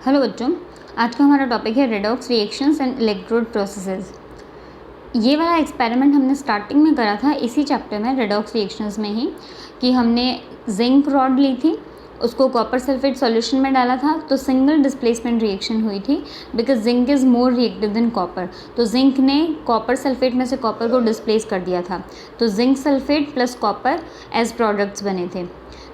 Hello बच्चों, आज का हमारा टॉपिक है redox reactions and electrode processes. ये वाला एक्सपेरिमेंट हमने स्टार्टिंग में करा था इसी चैप्टर में, रेडॉक्स रिएक्शंस में ही, कि हमने जिंक रॉड ली थी, उसको कॉपर सल्फेट सॉल्यूशन में डाला था, तो सिंगल डिस्प्लेसमेंट रिएक्शन हुई थी because zinc is more reactive than copper. तो जिंक ने कॉपर सल्फेट में से कॉपर को डिस्प्लेस कर दिया था, तो zinc sulphate plus copper as products बने थे।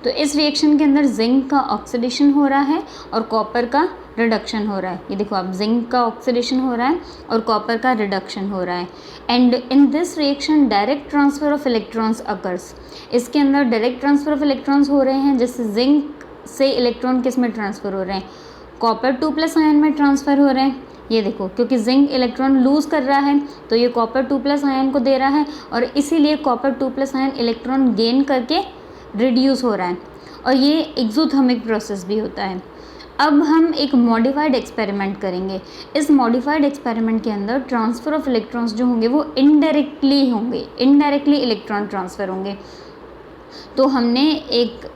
तो इस रिएक्शन के अंदर जिंक का ऑक्सीडेशन हो रहा है और कॉपर का रिडक्शन हो रहा है। ये देखो आप, जिंक का ऑक्सीडेशन हो रहा है और कॉपर का रिडक्शन हो रहा है। And in this reaction direct transfer of electrons occurs. इसके अंदर डायरेक्ट ट्रांसफ़र ऑफ इलेक्ट्रॉन्स हो रहे हैं, जिससे जिंक से इलेक्ट्रॉन किस में ट्रांसफ़र हो रहे हैं, कॉपर 2+ आयन में ट्रांसफ़र हो रहे हैं। ये देखो, क्योंकि जिंक इलेक्ट्रॉन लूज़ कर रहा है तो ये कॉपर 2+ आयन को दे रहा है, और इसीलिए कॉपर 2+ आयन इलेक्ट्रॉन गेन करके रिड्यूस हो रहा है, और ये एक्सोथर्मिक प्रोसेस भी होता है। अब हम एक मॉडिफाइड एक्सपेरिमेंट करेंगे। इस मॉडिफाइड एक्सपेरिमेंट के अंदर ट्रांसफ़र ऑफ इलेक्ट्रॉन्स जो होंगे वो इनडायरेक्टली होंगे, इनडायरेक्टली इलेक्ट्रॉन ट्रांसफ़र होंगे। तो हमने एक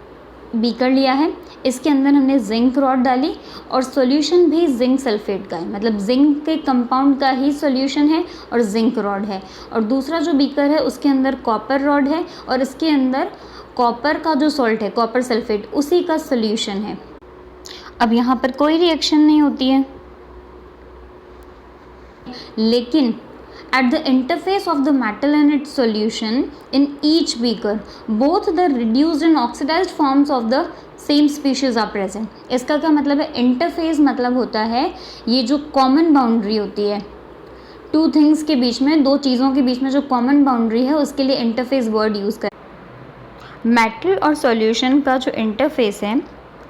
बीकर लिया है, इसके अंदर हमने जिंक रॉड डाली और सॉल्यूशन भी जिंक सल्फेट का है, मतलब जिंक के कंपाउंड का ही सॉल्यूशन है और जिंक रॉड है। और दूसरा जो बीकर है उसके अंदर कॉपर रॉड है और इसके अंदर कॉपर का जो सॉल्ट है, कॉपर सल्फेट, उसी का सॉल्यूशन है। अब यहाँ पर कोई रिएक्शन नहीं होती है, लेकिन at the interface of the metal and its solution in each beaker, both the reduced and oxidized forms of the same species are present। इसका क्या मतलब है? इंटरफेस मतलब होता है ये जो कॉमन बाउंड्री होती है टू थिंग्स के बीच में, दो चीज़ों के बीच में जो कॉमन बाउंड्री है, उसके लिए इंटरफेस वर्ड यूज़ कर। मेटल और सॉल्यूशन का जो इंटरफेस है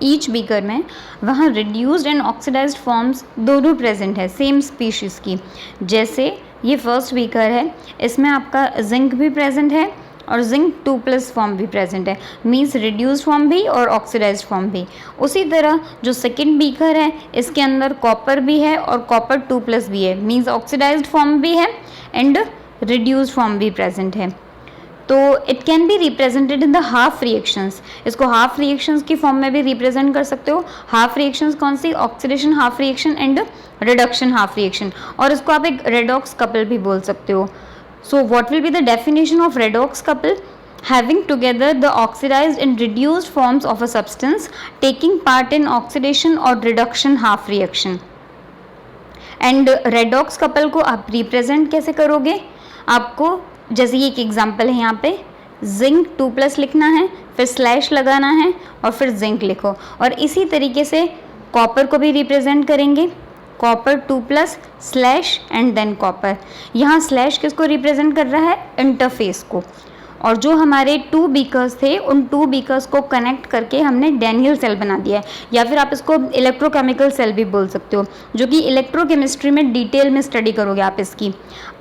ईच बीकर में, वहाँ रिड्यूस्ड एंड ऑक्सीडाइज्ड फॉर्म्स दोनों प्रेजेंट है सेम स्पीशीज़ की। जैसे ये फर्स्ट बीकर है, इसमें आपका जिंक भी प्रेजेंट है और जिंक 2+ फॉर्म भी प्रेजेंट है, मींस रिड्यूस्ड फॉर्म भी और ऑक्सीडाइज्ड फॉर्म भी। उसी तरह जो सेकंड बीकर है, इसके अंदर कॉपर भी है और कॉपर 2+ भी है, मींस ऑक्सीडाइज्ड फॉर्म भी है एंड रिड्यूस्ड फॉर्म भी प्रेजेंट है। तो it can be represented in the half reactions. इसको हाफ रिएक्शंस की फॉर्म में भी रिप्रेजेंट कर सकते हो। हाफ रिएक्शंस कौन सी? Oxidation half reaction and reduction half reaction. और इसको आप एक रेडॉक्स कपल भी बोल सकते हो। So what will be the definition of redox couple? Having together the oxidized and reduced forms of a substance taking part in oxidation or reduction half reaction. And redox couple को आप represent कैसे करोगे? आपको जैसे ये एक example है, यहाँ पे जिंक 2+ लिखना है, फिर स्लैश लगाना है और फिर जिंक लिखो। और इसी तरीके से कॉपर को भी रिप्रेजेंट करेंगे, copper 2+ slash and than copper. यहाँ स्लैश किसको रिप्रेजेंट कर रहा है? इंटरफेस को। और जो हमारे 2 बीकर्स थे, उन 2 बीकर्स को कनेक्ट करके हमने डैनियल सेल बना दिया है, या फिर आप इसको इलेक्ट्रोकेमिकल सेल भी बोल सकते हो, जो कि इलेक्ट्रोकेमिस्ट्री में डिटेल में स्टडी करोगे आप इसकी।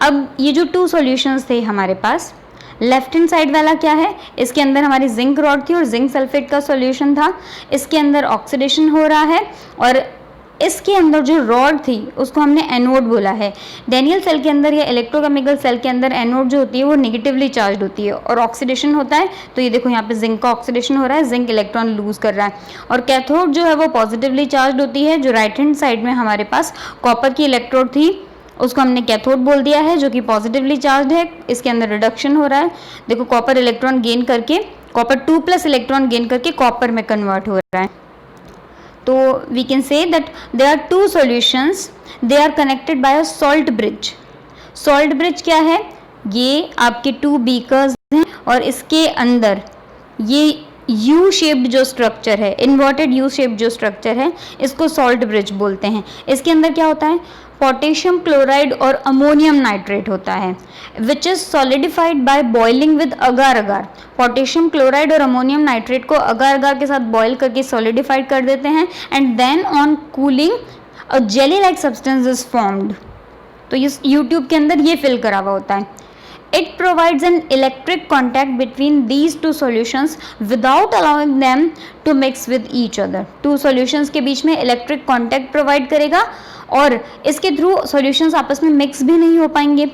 अब ये जो 2 सॉल्यूशंस थे हमारे पास, लेफ्ट हैंड साइड वाला क्या है? इसके अंदर हमारी जिंक रॉड थी और जिंक सल्फेट का सॉल्यूशन था। इसके अंदर ऑक्सीडेशन हो रहा है और इसके अंदर जो रॉड थी उसको हमने एनोड बोला है। डैनियल सेल के अंदर या इलेक्ट्रोकेमिकल सेल के अंदर एनोड जो होती है वो नेगेटिवली चार्ज होती है और ऑक्सीडेशन होता है। तो ये देखो, यहाँ पे जिंक का ऑक्सीडेशन हो रहा है, जिंक इलेक्ट्रॉन लूज कर रहा है। और कैथोड जो है वो पॉजिटिवली चार्ज होती है। जो राइट हैंड साइड में हमारे पास कॉपर की इलेक्ट्रोड थी उसको हमने कैथोड बोल दिया है, जो कि पॉजिटिवली चार्ज है। इसके अंदर रिडक्शन हो रहा है। देखो, कॉपर इलेक्ट्रॉन गेन करके, कॉपर 2+ इलेक्ट्रॉन गेन करके कॉपर में कन्वर्ट हो रहा है। तो we can say that there are 2 solutions, they are connected by a salt bridge. Salt bridge क्या है? ये आपके 2 beakers हैं और इसके अंदर ये U shaped जो स्ट्रक्चर है, इन्वर्टेड U shaped जो स्ट्रक्चर है, इसको सॉल्ट ब्रिज बोलते हैं। इसके अंदर क्या होता है? पोटेशियम क्लोराइड और अमोनियम नाइट्रेट होता है, which is solidified by boiling with agar agar. Potassium chloride और अमोनियम नाइट्रेट को अगार अगार के साथ बॉयल करके सॉलिडिफाइड कर देते हैं, and then on cooling a jelly like substance is formed. तो इस यूट्यूब के अंदर ये फिल करा हुआ होता है। It provides an electric contact between these 2 solutions without allowing them to mix with each other. 2 solutions के बीच में इलेक्ट्रिक कॉन्टैक्ट प्रोवाइड करेगा और इसके थ्रू सॉल्यूशंस आपस में मिक्स भी नहीं हो पाएंगे।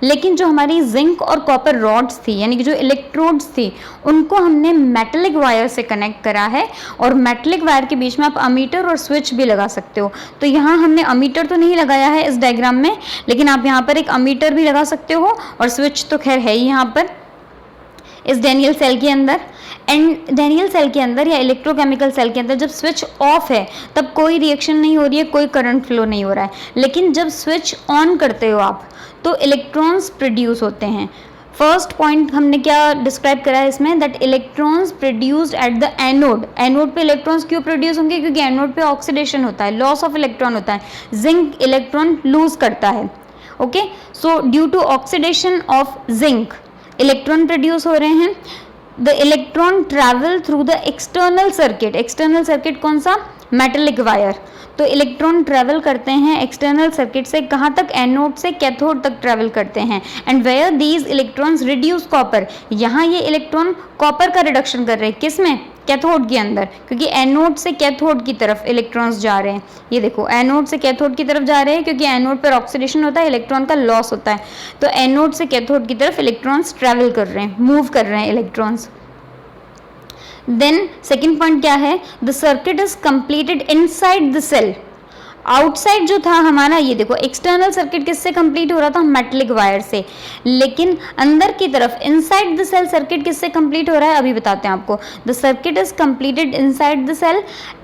लेकिन जो हमारी जिंक और कॉपर रॉड्स थी यानी कि जो इलेक्ट्रोड्स थी उनको हमने मेटेलिक वायर से कनेक्ट करा है, और मेटेलिक वायर के बीच में आप अमीटर और स्विच भी लगा सकते हो। तो यहाँ हमने अमीटर तो नहीं लगाया है इस डायग्राम में, लेकिन आप यहाँ पर एक अमीटर भी लगा सकते हो और स्विच तो खैर है ही यहाँ पर इस डेनियल सेल के अंदर। एंड डेनियल सेल के अंदर या इलेक्ट्रोकेमिकल सेल के अंदर जब स्विच ऑफ है तब कोई रिएक्शन नहीं हो रही है, कोई करंट फ्लो नहीं हो रहा है, लेकिन जब स्विच ऑन करते हो आप तो इलेक्ट्रॉन्स प्रोड्यूस होते हैं। फर्स्ट पॉइंट हमने क्या डिस्क्राइब करा है इसमें, that electrons produced at the anode. Anode पे इलेक्ट्रॉन्स क्यों प्रोड्यूस होंगे, क्योंकि एनोड पे ऑक्सीडेशन होता है, लॉस ऑफ इलेक्ट्रॉन होता है, जिंक इलेक्ट्रॉन लूज करता है। Okay, so due to oxidation of zinc electron produce हो रहे हैं। The electron travel through the external circuit, external circuit कौन सा, मेटेलिक वायर। तो इलेक्ट्रॉन ट्रैवल करते हैं एक्सटर्नल सर्किट से, कहाँ तक, एनोड से कैथोड तक ट्रैवल करते हैं। And where these electrons reduce copper, यहाँ ये इलेक्ट्रॉन कॉपर का रिडक्शन कर रहे हैं, किस में, कैथोड के अंदर, क्योंकि एनोड से कैथोड की तरफ इलेक्ट्रॉन्स जा रहे हैं। ये देखो एनोड से कैथोड की तरफ जा रहे हैं क्योंकि एनोड पर ऑक्सीडेशन होता है, इलेक्ट्रॉन का लॉस होता है, तो एनोड से कैथोड की तरफ इलेक्ट्रॉन्स ट्रैवल कर रहे हैं, मूव कर रहे हैं इलेक्ट्रॉन्स। देन सेकेंड पॉइंट क्या है, the circuit is completed inside the cell. Outside जो था हमारा, ये देखो एक्सटर्नल सर्किट किससे कंप्लीट हो रहा था, मेटेलिक वायर से, लेकिन अंदर की तरफ इनसाइड द सेल सर्किट किससे कंप्लीट हो रहा है, अभी बताते हैं आपको। The circuit is completed inside the cell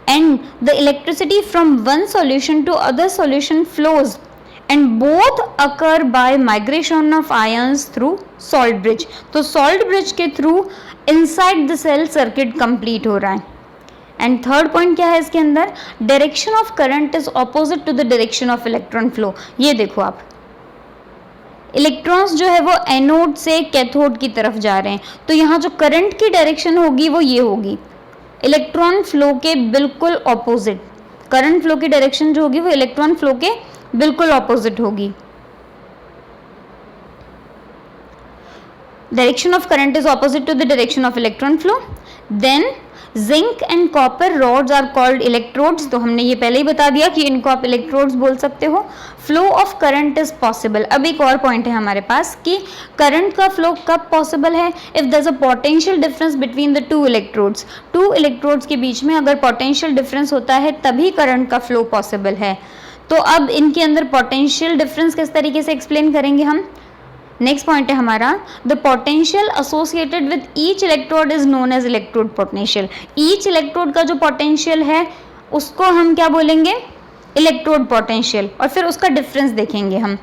and the electricity from one solution to other solution flows and both occur by migration of ions through salt bridge. तो salt bridge के through inside the cell circuit complete हो रहा है। And third point क्या है इसके अंदर, direction of current is opposite to the direction of electron flow. ये देखो आप, इलेक्ट्रॉन्स जो है वो एनोड से कैथोड की तरफ जा रहे हैं, तो यहाँ जो करंट की डायरेक्शन होगी वो ये होगी, इलेक्ट्रॉन फ्लो के बिल्कुल ऑपोजिट। करंट फ्लो की डायरेक्शन जो होगी वो इलेक्ट्रॉन फ्लो के बिल्कुल ऑपोजिट होगी। Direction of current is opposite to the direction of electron flow. Then zinc and copper rods are called electrodes, तो हमने ये पहले ही बता दिया कि इनको आप इलेक्ट्रोड्स बोल सकते हो। Flow of current is possible. अब एक और पॉइंट है हमारे पास कि करंट का फ्लो कब पॉसिबल है, if there is a potential difference between the two electrodes. Two electrodes के बीच में अगर पोटेंशियल डिफरेंस होता है तभी करंट का फ्लो पॉसिबल है। तो अब इनके अंदर पोटेंशियल डिफरेंस किस तरीके से एक्सप्लेन करेंगे हम। नेक्स्ट पॉइंट है हमारा, the potential associated with each electrode is known as electrode potential. Each electrode का जो पोटेंशियल है उसको हम क्या बोलेंगे, इलेक्ट्रोड पोटेंशियल, और फिर उसका डिफरेंस देखेंगे हम।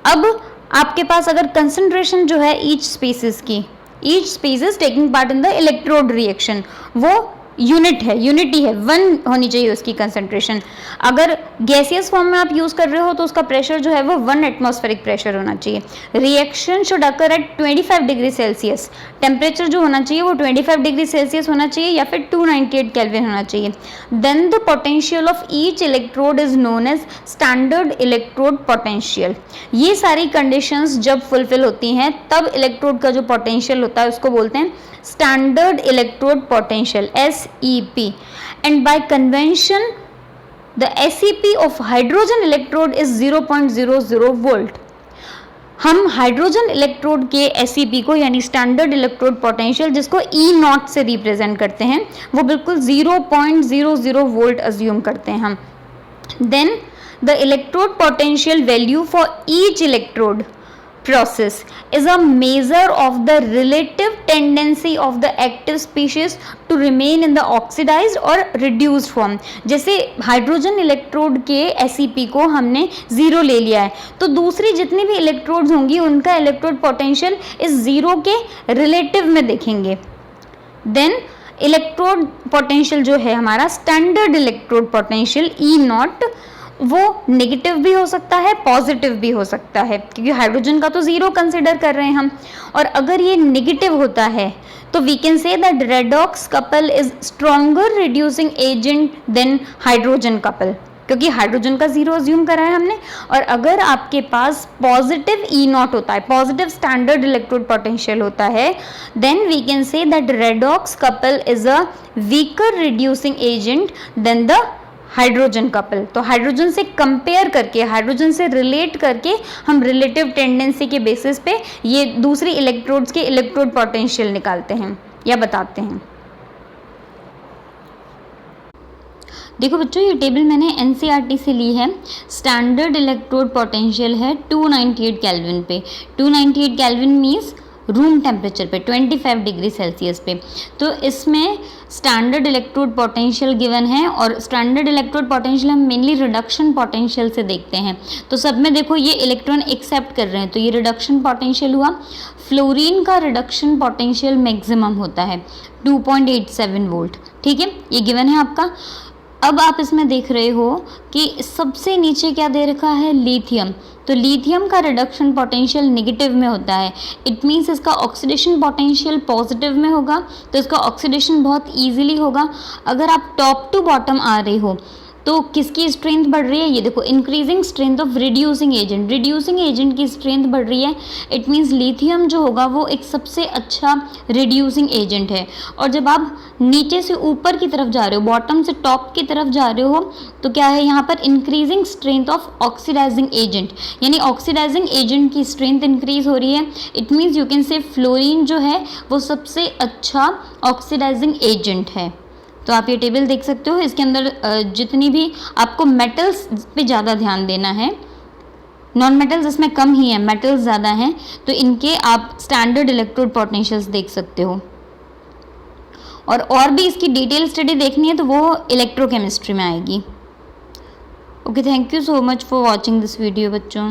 अब आपके पास अगर कंसंट्रेशन जो है ईच स्पीसीज की, each species taking part in the electrode reaction, वो यूनिट है, यूनिटी है, वन होनी चाहिए उसकी कंसंट्रेशन। अगर गैसियस फॉर्म में आप यूज कर रहे हो तो उसका प्रेशर जो है वो 1 एटमॉस्फेरिक प्रेशर होना चाहिए। Reaction should occur at 25 degree Celsius. Temperature जो होना चाहिए वो 25 डिग्री सेल्सियस होना चाहिए या फिर 298 केल्विन होना चाहिए। Then the potential of each electrode is known as standard electrode potential. ये सारी कंडीशंस जब फुलफिल होती हैं तब इलेक्ट्रोड का जो पोटेंशियल होता है उसको बोलते हैं standard electrode potential, SEP। And bye convention the SEP of hydrogen electrode is 0.00 volt. हम हाइड्रोजन इलेक्ट्रोड के SEP को यानी स्टैंडर्ड इलेक्ट्रोड पोटेंशियल, जिसको E0 से रिप्रेजेंट करते हैं, वो बिल्कुल 0.00 वोल्ट अज्यूम करते हैं हम। Then the electrode potential value for each electrode process is a measure of the relative tendency of the active species to remain in the oxidized or reduced form। जैसे hydrogen electrode के SEP को हमने 0 ले लिया है, तो दूसरी जितनी भी इलेक्ट्रोड्स होंगी उनका इलेक्ट्रोड पोटेंशियल इस 0 के रिलेटिव में देखेंगे। देन इलेक्ट्रोड पोटेंशियल जो है हमारा स्टैंडर्ड इलेक्ट्रोड पोटेंशियल E0, वो नेगेटिव भी हो सकता है, पॉजिटिव भी हो सकता है, क्योंकि हाइड्रोजन का तो 0 कंसिडर कर रहे हैं हम। और अगर ये नेगेटिव होता है तो we can say that redox couple is stronger reducing agent than hydrogen couple, क्योंकि हाइड्रोजन का 0 अज्यूम करा है हमने। और अगर आपके पास पॉजिटिव E0 होता है, पॉजिटिव स्टैंडर्ड इलेक्ट्रोड पोटेंशियल होता है, then we can say that redox couple is a weaker reducing agent than the hydrogen couple. तो हाइड्रोजन से कंपेयर करके, हाइड्रोजन से रिलेट करके हम रिलेटिव टेंडेंसी के बेसिस पे ये दूसरी इलेक्ट्रोड्स के इलेक्ट्रोड पोटेंशियल निकालते हैं या बताते हैं। देखो बच्चों, ये टेबल मैंने एनसीईआरटी से ली है। स्टैंडर्ड इलेक्ट्रोड पोटेंशियल है 298 केल्विन पे। 298 केल्विन मीन्स रूम टेम्परेचर पे, 25 डिग्री सेल्सियस पे। तो इसमें स्टैंडर्ड इलेक्ट्रोड पोटेंशियल गिवन है, और स्टैंडर्ड इलेक्ट्रोड पोटेंशियल हम मेनली रिडक्शन पोटेंशियल से देखते हैं। तो सब में देखो ये इलेक्ट्रॉन एक्सेप्ट कर रहे हैं, तो ये रिडक्शन पोटेंशियल हुआ। फ्लोरीन का रिडक्शन पोटेंशियल मैक्सिमम होता है 2.87 वोल्ट, ठीक है, ये गिवन है आपका। अब आप इसमें देख रहे हो कि सबसे नीचे क्या दे रखा है, लिथियम। तो लिथियम का रिडक्शन पोटेंशियल नेगेटिव में होता है। इट मीन्स इसका ऑक्सीडेशन पोटेंशियल पॉजिटिव में होगा, तो इसका ऑक्सीडेशन बहुत इजीली होगा। अगर आप टॉप टू बॉटम आ रहे हो तो किसकी स्ट्रेंथ बढ़ रही है, ये देखो, increasing strength of reducing agent. Reducing agent की स्ट्रेंथ बढ़ रही है। इट मीन्स लिथियम जो होगा वो एक सबसे अच्छा रिड्यूसिंग एजेंट है। और जब आप नीचे से ऊपर की तरफ जा रहे हो, बॉटम से टॉप की तरफ जा रहे हो, तो क्या है यहाँ पर, increasing strength of oxidising agent, यानी ऑक्सीडाइजिंग एजेंट की स्ट्रेंथ इंक्रीज हो रही है। It means you can say fluorine जो है वो सबसे अच्छा ऑक्सीडाइजिंग एजेंट है। तो आप ये टेबल देख सकते हो, इसके अंदर जितनी भी आपको मेटल्स पे ज़्यादा ध्यान देना है, नॉन मेटल्स इसमें कम ही है, मेटल्स ज़्यादा हैं, तो इनके आप स्टैंडर्ड इलेक्ट्रोड पोटेंशियल्स देख सकते हो। और भी इसकी डिटेल स्टडी देखनी है तो वो इलेक्ट्रोकेमिस्ट्री में आएगी। Okay, thank you so much for watching this video बच्चों।